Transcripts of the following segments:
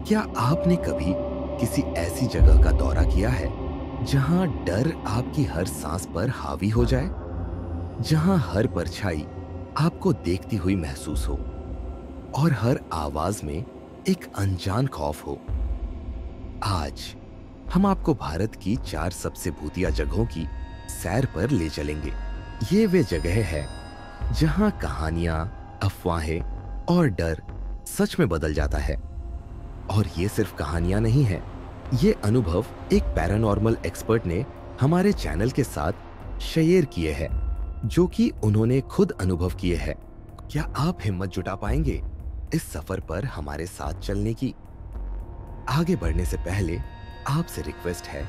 क्या आपने कभी किसी ऐसी जगह का दौरा किया है जहां डर आपकी हर सांस पर हावी हो जाए, जहां हर परछाई आपको देखती हुई महसूस हो और हर आवाज में एक अनजान खौफ हो? आज हम आपको भारत की 4 सबसे भूतिया जगहों की सैर पर ले चलेंगे। ये वे जगह है जहां कहानियां, अफवाहें और डर सच में बदल जाता है। और ये सिर्फ कहानियां नहीं है, ये अनुभव एक पैरानॉर्मल एक्सपर्ट ने हमारे चैनल के साथ शेयर किए हैं, जो कि उन्होंने खुद अनुभव किए हैं। क्या आप हिम्मत जुटा पाएंगे इस सफर पर हमारे साथ चलने की? आगे बढ़ने से पहले आपसे रिक्वेस्ट है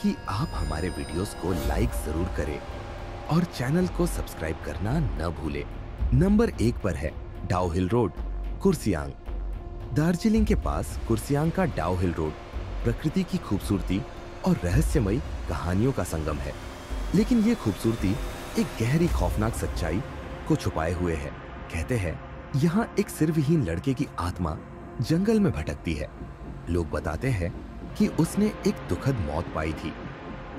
कि आप हमारे वीडियोस को लाइक जरूर करें और चैनल को सब्सक्राइब करना न भूलें। नंबर 1 पर है डाउ हिल रोड, कुर्सियांग। दार्जिलिंग के पास कुर्सियांग का डाउ हिल रोड प्रकृति की खूबसूरती और रहस्यमयी कहानियों का संगम है। लेकिन ये खूबसूरती एक गहरी खौफनाक सच्चाई को छुपाए हुए है। कहते हैं यहाँ एक सिरविहीन लड़के की आत्मा जंगल में भटकती है। लोग बताते हैं कि उसने एक दुखद मौत पाई थी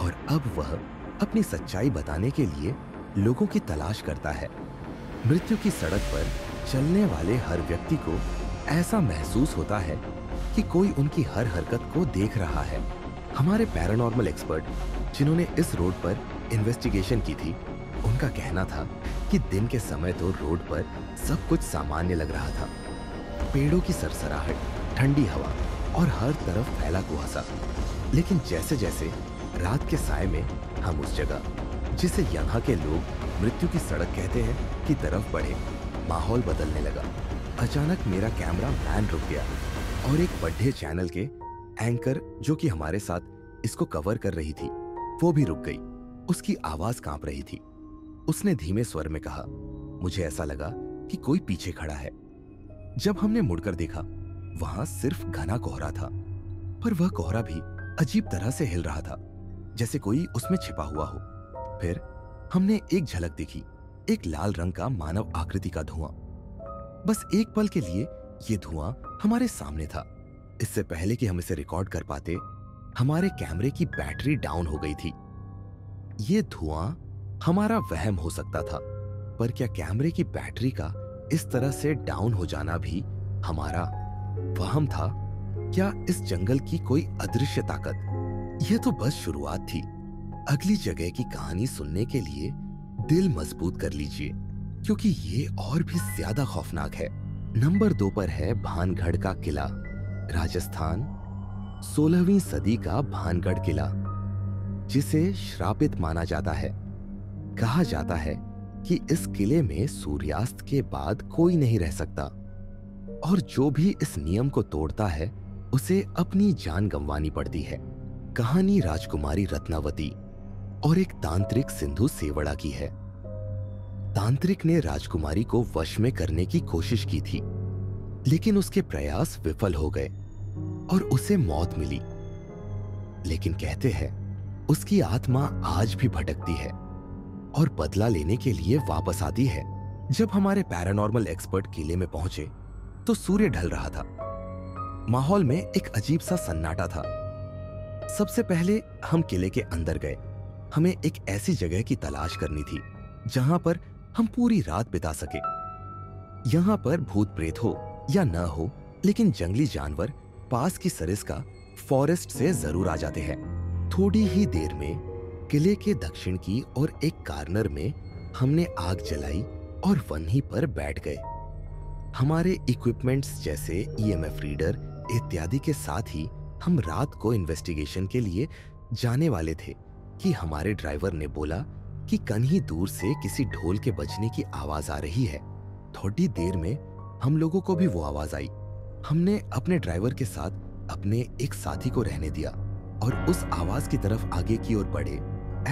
और अब वह अपनी सच्चाई बताने के लिए लोगों की तलाश करता है। मृत्यु की सड़क पर चलने वाले हर व्यक्ति को ऐसा महसूस होता है कि कोई उनकी हर हरकत को देख रहा है। हमारे पैरानॉर्मल एक्सपर्ट जिन्होंने इस रोड पर इन्वेस्टिगेशन की थी, उनका कहना था कि दिन के समय तो रोड पर सब कुछ सामान्य लग रहा था। पेड़ों की सरसराहट, ठंडी हवा और हर तरफ फैला कुहासा। लेकिन जैसे जैसे रात के साए में हम उस जगह, जिसे यहाँ के लोग मृत्यु की सड़क कहते हैं, की तरफ बढ़े, माहौल बदलने लगा। अचानक मेरा कैमरा मैन रुक गया और एक बड़े चैनल के एंकर जो कि हमारे साथ इसको कवर कर रही थी, वो भी रुक गई। उसकी आवाज कांप रही थी। उसने धीमे स्वर में कहा, मुझे ऐसा लगा कि कोई पीछे खड़ा है। जब हमने मुड़कर देखा, वहां सिर्फ घना कोहरा था, पर वह कोहरा भी अजीब तरह से हिल रहा था, जैसे कोई उसमें छिपा हुआ हो। फिर हमने एक झलक देखी, एक लाल रंग का मानव आकृति का धुआं। बस एक पल के लिए ये धुआं हमारे सामने था। इससे पहले कि हम इसे रिकॉर्ड कर पाते, हमारे कैमरे की बैटरी डाउन हो गई थी। ये धुआं हमारा वहम हो सकता था, पर क्या कैमरे की बैटरी का इस तरह से डाउन हो जाना भी हमारा वहम था? क्या इस जंगल की कोई अदृश्य ताकत? यह तो बस शुरुआत थी। अगली जगह की कहानी सुनने के लिए दिल मजबूत कर लीजिए, क्योंकि ये और भी ज्यादा खौफनाक है। नंबर 2 पर है भानगढ़ का किला, राजस्थान। 16वीं सदी का भानगढ़ किला, जिसे श्रापित माना जाता है। कहा जाता है कि इस किले में सूर्यास्त के बाद कोई नहीं रह सकता और जो भी इस नियम को तोड़ता है उसे अपनी जान गंवानी पड़ती है। कहानी राजकुमारी रत्नावती और एक तांत्रिक सिंधु सेवड़ा की है। तांत्रिक ने राजकुमारी को वश में करने की कोशिश की थी, लेकिन उसके प्रयास विफल हो गए और उसे मौत मिली। लेकिन कहते हैं उसकी आत्मा आज भी भटकती है और बदला लेने के लिए वापस आती है। जब हमारे पैरानॉर्मल एक्सपर्ट किले में पहुंचे तो सूर्य ढल रहा था। माहौल में एक अजीब सा सन्नाटा था। सबसे पहले हम किले के अंदर गए। हमें एक ऐसी जगह की तलाश करनी थी जहां पर हम पूरी रात बिता सके। यहां पर भूत प्रेत हो या न हो, लेकिन जंगली जानवर पास की सरिस्का फॉरेस्ट से जरूर आ जाते हैं। थोड़ी ही देर में किले के दक्षिण की और एक कार्नर में हमने आग जलाई और वहीं पर बैठ गए। हमारे इक्विपमेंट्स जैसे ईएमएफ रीडर इत्यादि के साथ ही हम रात को इन्वेस्टिगेशन के लिए जाने वाले थे कि हमारे ड्राइवर ने बोला कि कहीं दूर से किसी ढोल के बजने की आवाज आ रही है। थोड़ी देर में हम लोगों को भी वो आवाज आई। हमने अपने ड्राइवर के साथ अपने एक साथी को रहने दिया और उस आवाज की तरफ आगे की ओर बढ़े।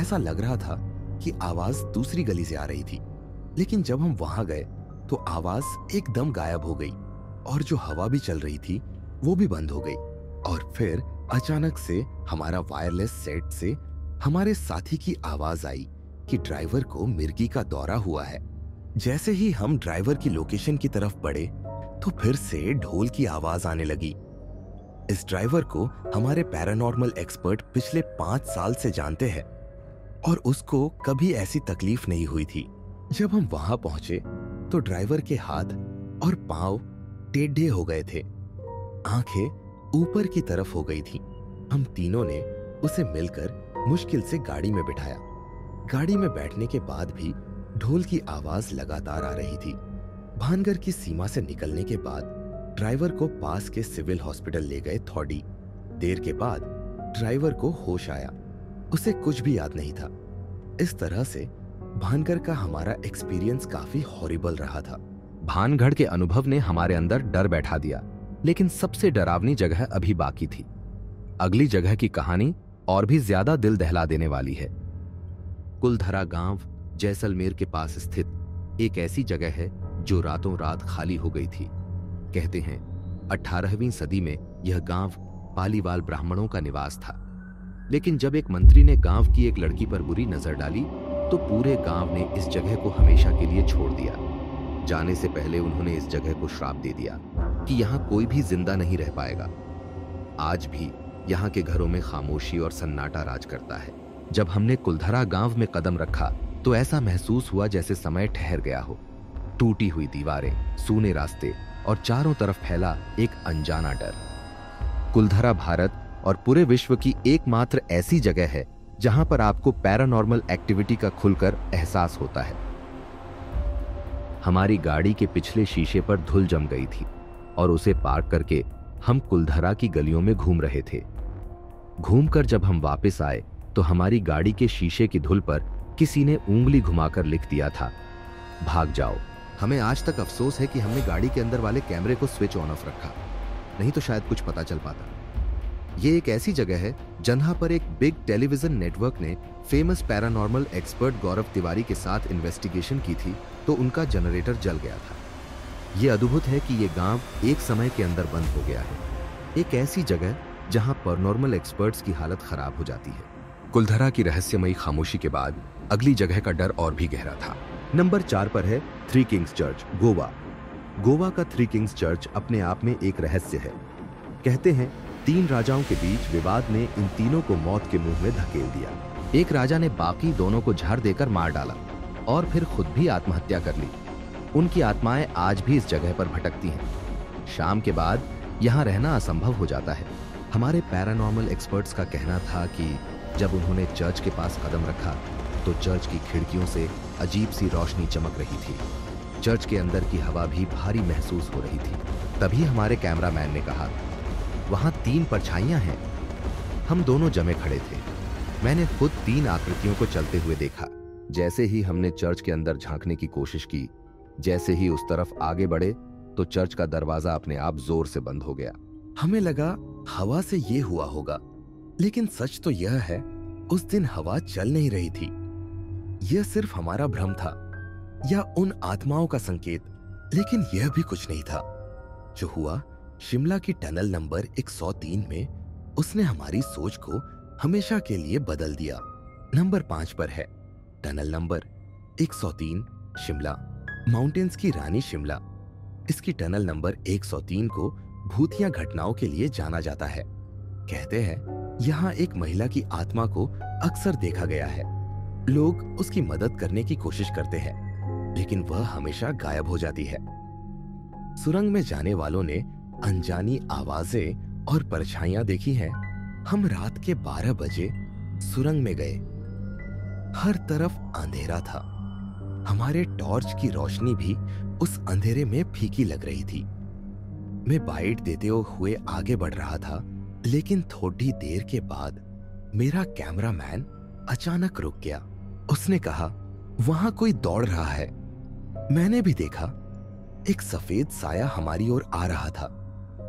ऐसा लग रहा था कि आवाज दूसरी गली से आ रही थी, लेकिन जब हम वहां गए तो आवाज एकदम गायब हो गई और जो हवा भी चल रही थी वो भी बंद हो गई। और फिर अचानक से हमारा वायरलेस सेट से हमारे साथी की आवाज आई कि ड्राइवर को मिर्गी का दौरा हुआ है। जैसे ही हम ड्राइवर की लोकेशन की तरफ बढ़े तो फिर से ढोल की आवाज आने लगी। इस ड्राइवर को हमारे पैरानॉर्मल एक्सपर्ट पिछले 5 साल से जानते हैं और उसको कभी ऐसी तकलीफ नहीं हुई थी। जब हम वहां पहुंचे तो ड्राइवर के हाथ और पांव टेढ़े हो गए थे, आंखें ऊपर की तरफ हो गई थीं। हम तीनों ने उसे मिलकर मुश्किल से गाड़ी में बिठाया। गाड़ी में बैठने के बाद भी ढोल की आवाज लगातार आ रही थी। भानगर की सीमा से निकलने के बाद ड्राइवर को पास के सिविल हॉस्पिटल ले गए थोड़ी। देर के बाद ड्राइवर को होश आया, उसे कुछ भी याद नहीं था। इस तरह से भानगढ़ का हमारा एक्सपीरियंस काफी हॉरिबल रहा था। भानगढ़ के अनुभव ने हमारे अंदर डर बैठा दिया, लेकिन सबसे डरावनी जगह अभी बाकी थी। अगली जगह की कहानी और भी ज्यादा दिल दहला देने वाली है। कुलधरा गांव जैसलमेर के पास स्थित एक ऐसी जगह है जो रातों रात खाली हो गई थी। कहते हैं 18वीं सदी में यह गांव पालीवाल ब्राह्मणों का निवास था, लेकिन जब एक मंत्री ने गांव की एक लड़की पर बुरी नजर डाली तो पूरे गांव ने इस जगह को हमेशा के लिए छोड़ दिया। जाने से पहले उन्होंने इस जगह को श्राप दे दिया कि यहां कोई भी जिंदा नहीं रह पाएगा। आज भी यहां के घरों में खामोशी और सन्नाटा राज करता है। जब हमने कुलधरा गांव में कदम रखा तो ऐसा महसूस हुआ जैसे समय ठहर गया हो। टूटी हुई दीवारें, सूने रास्ते और चारों तरफ फैला एक अनजाना डर। कुलधरा भारत और पूरे विश्व की एकमात्र ऐसी जगह है जहां पर आपको पैरानॉर्मल एक्टिविटी का खुलकर एहसास होता है। हमारी गाड़ी के पिछले शीशे पर धूल जम गई थी और उसे पार करके हम कुलधरा की गलियों में घूम रहे थे। घूमकर जब हम वापस आए तो हमारी गाड़ी के शीशे की धूल पर किसी ने उंगली घुमाकर लिख दिया था, भाग जाओ। हमें आज तक अफसोस है कि हमने गाड़ी के अंदर वाले कैमरे को स्विच ऑन ऑफ रखा, नहीं तो शायद कुछ पता चल पाता। ये एक ऐसी जगह है जहां पर एक बिग टेलीविजन नेटवर्क ने फेमस पैरानॉर्मल एक्सपर्ट गौरव तिवारी के साथ इन्वेस्टिगेशन की थी तो उनका जनरेटर जल गया था। ये अद्भुत है कि ये गांव एक समय के अंदर बंद हो गया है। एक ऐसी जगह जहां पैरानॉर्मल एक्सपर्ट्स की हालत खराब हो जाती है। कुलधरा की रहस्यमयी खामोशी के बाद अगली जगह का डर और भी गहरा था। नंबर 4 पर है three Kings church, Goa. Goa का थ्री किंग्स चर्च अपने आप में एक रहस्य है। कहते हैं 3 राजाओं के बीच विवाद ने इन तीनों को मौत के मुंह में धकेल दिया। एक राजा ने बाकी दोनों को झाड़ देकर मार डाला और फिर खुद भी आत्महत्या कर ली। उनकी आत्माएं आज भी इस जगह पर भटकती हैं। शाम के बाद यहाँ रहना असंभव हो जाता है। हमारे पैरानॉर्मल एक्सपर्ट्स का कहना था कि जब उन्होंने चर्च के पास कदम रखा तो चर्च की खिड़कियों से अजीब सी रोशनी चमक रही थी। चर्च के अंदर की हवा भी भारी महसूस हो रही थी। तभी हमारे कैमरामैन ने कहा, वहां 3 परछाइयां हैं। हम दोनों जमे खड़े थे। मैंने खुद 3 आकृतियों को चलते हुए देखा। जैसे ही हमने चर्च के अंदर झांकने की कोशिश की, जैसे ही उस तरफ आगे बढ़े तो चर्च का दरवाजा अपने आप जोर से बंद हो गया। हमें लगा हवा से ये हुआ होगा, लेकिन सच तो यह है उस दिन हवा चल नहीं रही थी। यह सिर्फ हमारा भ्रम था या उन आत्माओं का संकेत, लेकिन यह भी कुछ नहीं था। जो हुआ शिमला की टनल नंबर 103 में, उसने हमारी सोच को हमेशा के लिए बदल दिया। नंबर 5 पर है टनल नंबर 103, शिमला, माउंटेन्स की रानी शिमला। इसकी टनल नंबर 103 को भूतिया घटनाओं के लिए जाना जाता है। कहते हैं यहाँ एक महिला की आत्मा को अक्सर देखा गया है। लोग उसकी मदद करने की कोशिश करते हैं, लेकिन वह हमेशा गायब हो जाती है। सुरंग में जाने वालों ने अनजानी आवाजें और परछाइयां देखी हैं। हम रात के 12 बजे सुरंग में गए। हर तरफ अंधेरा था। हमारे टॉर्च की रोशनी भी उस अंधेरे में फीकी लग रही थी। मैं बाइट देते हुए आगे बढ़ रहा था, लेकिन थोड़ी देर के बाद मेरा कैमरामैन अचानक रुक गया। उसने कहा, वहां कोई दौड़ रहा है। मैंने भी देखा, एक सफेद साया हमारी ओर आ रहा था।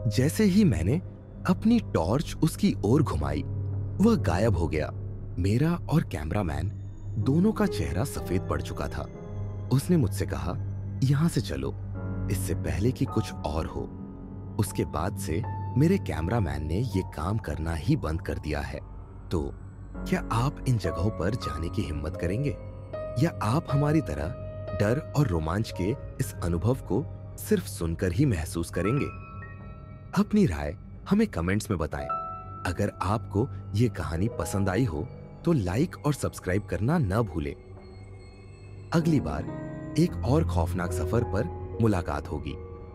जैसे ही मैंने अपनी टॉर्च उसकी ओर घुमाई, वह गायब हो गया। मेरा और कैमरामैन दोनों का चेहरा सफेद पड़ चुका था। उसने मुझसे कहा, यहां से चलो, इससे पहले कि कुछ और हो। उसके बाद से मेरे कैमरामैन ने यह काम करना ही बंद कर दिया है। तो क्या आप इन जगहों पर जाने की हिम्मत करेंगे, या आप हमारी तरह डर और रोमांच के इस अनुभव को सिर्फ सुनकर ही महसूस करेंगे? अपनी राय हमें कमेंट्स में बताएं। अगर आपको ये कहानी पसंद आई हो तो लाइक और सब्सक्राइब करना न भूलें। अगली बार एक और खौफनाक सफर पर मुलाकात होगी।